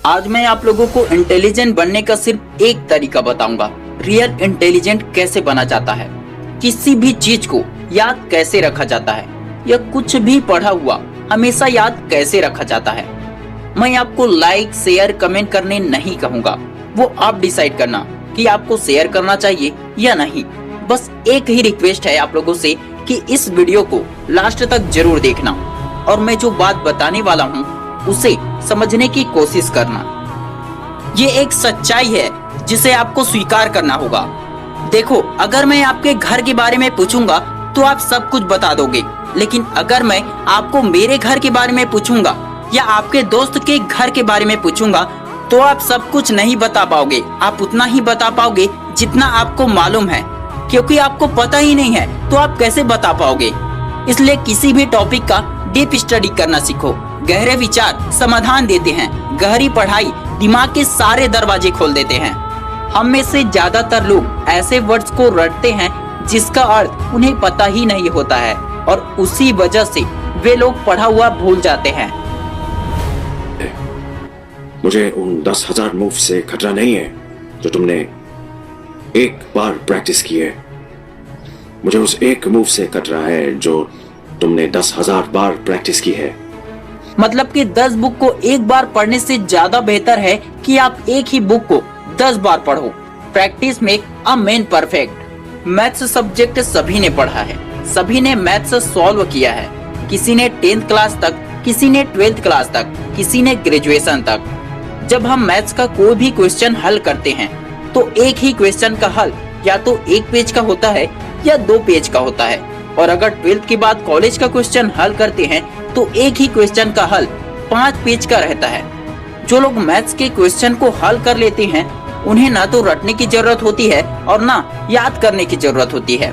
आज मैं आप लोगों को इंटेलिजेंट बनने का सिर्फ एक तरीका बताऊंगा। रियल इंटेलिजेंट कैसे बना जाता है, किसी भी चीज को याद कैसे रखा जाता है, या कुछ भी पढ़ा हुआ हमेशा याद कैसे रखा जाता है। मैं आपको लाइक शेयर कमेंट करने नहीं कहूंगा, वो आप डिसाइड करना कि आपको शेयर करना चाहिए या नहीं। बस एक ही रिक्वेस्ट है आप लोगों से कि इस वीडियो को लास्ट तक जरूर देखना और मैं जो बात बताने वाला हूँ उसे समझने की कोशिश करना। ये एक सच्चाई है जिसे आपको स्वीकार करना होगा। देखो, अगर मैं आपके घर के बारे में पूछूंगा तो आप सब कुछ बता दोगे, लेकिन अगर मैं आपको मेरे घर के बारे में पूछूंगा या आपके दोस्त के घर के बारे में पूछूंगा तो आप सब कुछ नहीं बता पाओगे। आप उतना ही बता पाओगे जितना आपको मालूम है, क्योंकि आपको पता ही नहीं है तो आप कैसे बता पाओगे। इसलिए किसी भी टॉपिक का डीप स्टडी करना सीखो। गहरे विचार समाधान देते हैं, गहरी पढ़ाई दिमाग के सारे दरवाजे खोल देते हैं। हम में से ज्यादातर लोग ऐसे वर्ड्स को रटते हैं जिसका अर्थ उन्हें पता ही नहीं होता है, और उसी वजह से वे लोग पढ़ा हुआ भूल जाते हैं। मुझे उन 10,000 मूव से खतरा नहीं है जो तुमने एक बार प्रैक्टिस की है। मुझे उस एक मूव से खतरा है जो तुमने 10,000 बार प्रैक्टिस की है। मतलब कि 10 बुक को एक बार पढ़ने से ज्यादा बेहतर है कि आप एक ही बुक को 10 बार पढ़ो। Practice make a man perfect. Maths subject सभी ने पढ़ा है, सभी ने मैथ्स सॉल्व किया है। किसी ने 10th क्लास तक, किसी ने 12th क्लास तक, किसी ने ग्रेजुएशन तक। जब हम मैथ्स का कोई भी क्वेश्चन हल करते हैं तो एक ही क्वेश्चन का हल या तो 1 पेज का होता है या 2 पेज का होता है, और अगर 12th के बाद कॉलेज का क्वेश्चन हल करते हैं तो एक ही क्वेश्चन का हल 5 पेज का रहता है। जो लोग मैथ्स के क्वेश्चन को हल कर लेते हैं उन्हें ना तो रटने की जरूरत होती है और ना याद करने की जरूरत होती है।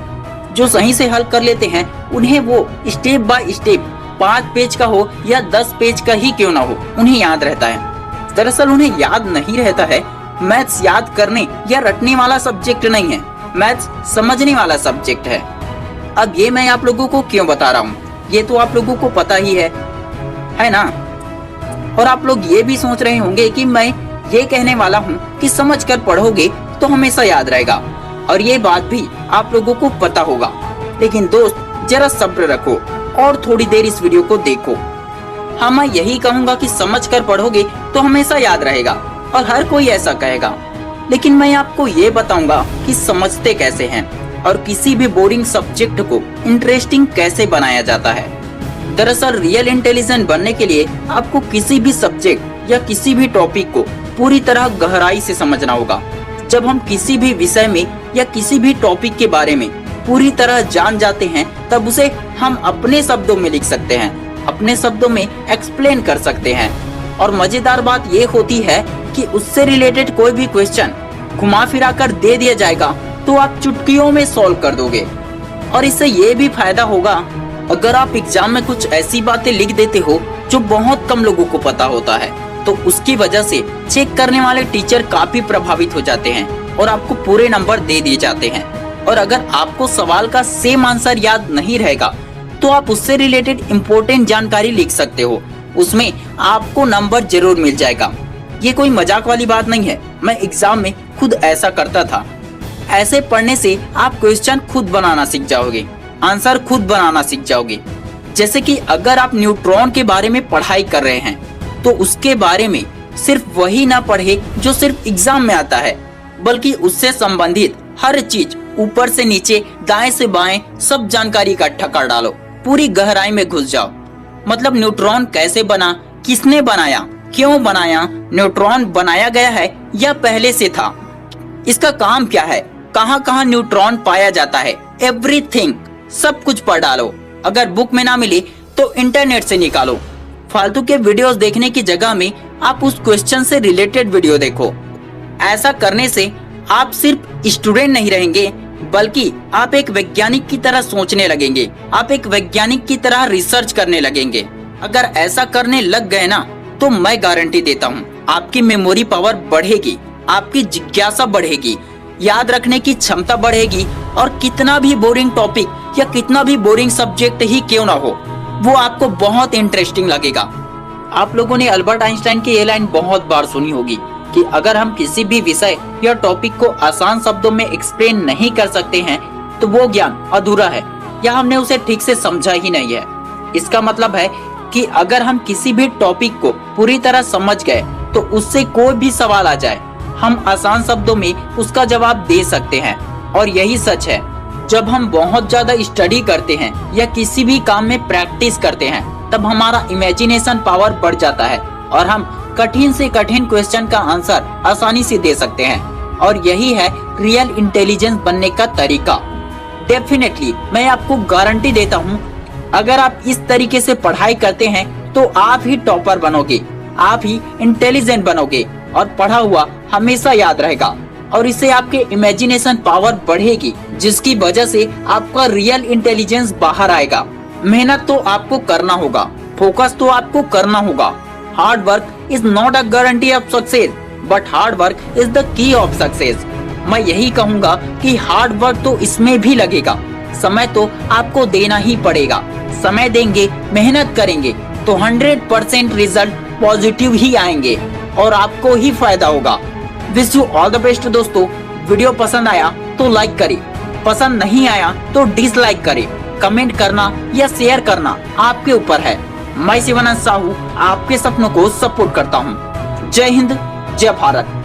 जो सही से हल कर लेते हैं उन्हें वो स्टेप बाय स्टेप 5 पेज का हो या 10 पेज का ही क्यों ना हो, उन्हें याद रहता है। दरअसल उन्हें याद नहीं रहता है। मैथ्स याद करने या रटने वाला सब्जेक्ट नहीं है, मैथ्स समझने वाला सब्जेक्ट है। अब ये मैं आप लोगों को क्यों बता रहा हूँ, ये तो आप लोगों को पता ही है ना। और आप लोग ये भी सोच रहे होंगे कि मैं ये कहने वाला हूँ कि समझ कर पढ़ोगे तो हमेशा याद रहेगा, और ये बात भी आप लोगों को पता होगा। लेकिन दोस्त, जरा सब्र रखो और थोड़ी देर इस वीडियो को देखो। हाँ, मैं यही कहूँगा कि समझ कर पढ़ोगे तो हमेशा याद रहेगा, और हर कोई ऐसा कहेगा। लेकिन मैं आपको ये बताऊंगा कि समझते कैसे हैं और किसी भी बोरिंग सब्जेक्ट को इंटरेस्टिंग कैसे बनाया जाता है। दरअसल रियल इंटेलिजेंट बनने के लिए आपको किसी भी सब्जेक्ट या किसी भी टॉपिक को पूरी तरह गहराई से समझना होगा। जब हम किसी भी विषय में या किसी भी टॉपिक के बारे में पूरी तरह जान जाते हैं तब उसे हम अपने शब्दों में लिख सकते हैं, अपने शब्दों में एक्सप्लेन कर सकते हैं। और मजेदार बात ये होती है कि उससे रिलेटेड कोई भी क्वेश्चन घुमा फिरा कर दे दिया जाएगा तो आप चुटकियों में सॉल्व कर दोगे। और इससे ये भी फायदा होगा, अगर आप एग्जाम में कुछ ऐसी बातें लिख देते हो जो बहुत कम लोगों को पता होता है तो उसकी वजह से चेक करने वाले टीचर काफी प्रभावित हो जाते हैं और आपको पूरे नंबर दे दिए जाते हैं। और अगर आपको सवाल का सेम आंसर याद नहीं रहेगा तो आप उससे रिलेटेड इम्पोर्टेंट जानकारी लिख सकते हो, उसमें आपको नंबर जरूर मिल जाएगा। ये कोई मजाक वाली बात नहीं है, मैं एग्जाम में खुद ऐसा करता था। ऐसे पढ़ने से आप क्वेश्चन खुद बनाना सीख जाओगे, आंसर खुद बनाना सीख जाओगे। जैसे कि अगर आप न्यूट्रॉन के बारे में पढ़ाई कर रहे हैं तो उसके बारे में सिर्फ वही ना पढ़े जो सिर्फ एग्जाम में आता है, बल्कि उससे संबंधित हर चीज ऊपर से नीचे, दाएं से बाएं सब जानकारी इकट्ठा कर डालो, पूरी गहराई में घुस जाओ। मतलब न्यूट्रॉन कैसे बना, किसने बनाया, क्यों बनाया, न्यूट्रॉन बनाया गया है या पहले से था, इसका काम क्या है, कहाँ कहाँ न्यूट्रॉन पाया जाता है, एवरीथिंग सब कुछ पढ़ डालो। अगर बुक में ना मिले तो इंटरनेट से निकालो। फालतू के वीडियोस देखने की जगह में आप उस क्वेश्चन से रिलेटेड वीडियो देखो। ऐसा करने से आप सिर्फ स्टूडेंट नहीं रहेंगे, बल्कि आप एक वैज्ञानिक की तरह सोचने लगेंगे, आप एक वैज्ञानिक की तरह रिसर्च करने लगेंगे। अगर ऐसा करने लग गए ना तो मैं गारंटी देता हूँ आपकी मेमोरी पावर बढ़ेगी, आपकी जिज्ञासा बढ़ेगी, याद रखने की क्षमता बढ़ेगी, और कितना भी बोरिंग टॉपिक या कितना भी बोरिंग सब्जेक्ट ही क्यों ना हो वो आपको बहुत इंटरेस्टिंग लगेगा। आप लोगों ने अल्बर्ट आइंस्टाइन की ये लाइन बहुत बार सुनी होगी कि अगर हम किसी भी विषय या टॉपिक को आसान शब्दों में एक्सप्लेन नहीं कर सकते हैं तो वो ज्ञान अधूरा है या हमने उसे ठीक से समझा ही नहीं है। इसका मतलब है कि अगर हम किसी भी टॉपिक को पूरी तरह समझ गए तो उससे कोई भी सवाल आ जाए हम आसान शब्दों में उसका जवाब दे सकते हैं। और यही सच है, जब हम बहुत ज्यादा स्टडी करते हैं या किसी भी काम में प्रैक्टिस करते हैं तब हमारा इमेजिनेशन पावर बढ़ जाता है और हम कठिन से कठिन क्वेश्चन का आंसर आसानी से दे सकते हैं। और यही है रियल इंटेलिजेंस बनने का तरीका। डेफिनेटली मैं आपको गारंटी देता हूँ, अगर आप इस तरीके से पढ़ाई करते हैं तो आप ही टॉपर बनोगे, आप ही इंटेलिजेंट बनोगे और पढ़ा हुआ हमेशा याद रहेगा और इससे आपके इमेजिनेशन पावर बढ़ेगी, जिसकी वजह से आपका रियल इंटेलिजेंस बाहर आएगा। मेहनत तो आपको करना होगा, फोकस तो आपको करना होगा। Hard work is not a guarantee of success but hard work is the key of success. मैं यही कहूँगा कि हार्ड वर्क तो इसमें भी लगेगा, समय तो आपको देना ही पड़ेगा। समय देंगे, मेहनत करेंगे तो 100% रिजल्ट पॉजिटिव ही आएंगे और आपको ही फायदा होगा। Wish you all the best दोस्तों। वीडियो पसंद आया तो लाइक करें, पसंद नहीं आया तो डिसलाइक करें। कमेंट करना या शेयर करना आपके ऊपर है। मैं शिवानंद साहू आपके सपनों को सपोर्ट करता हूँ। जय हिंद, जय भारत।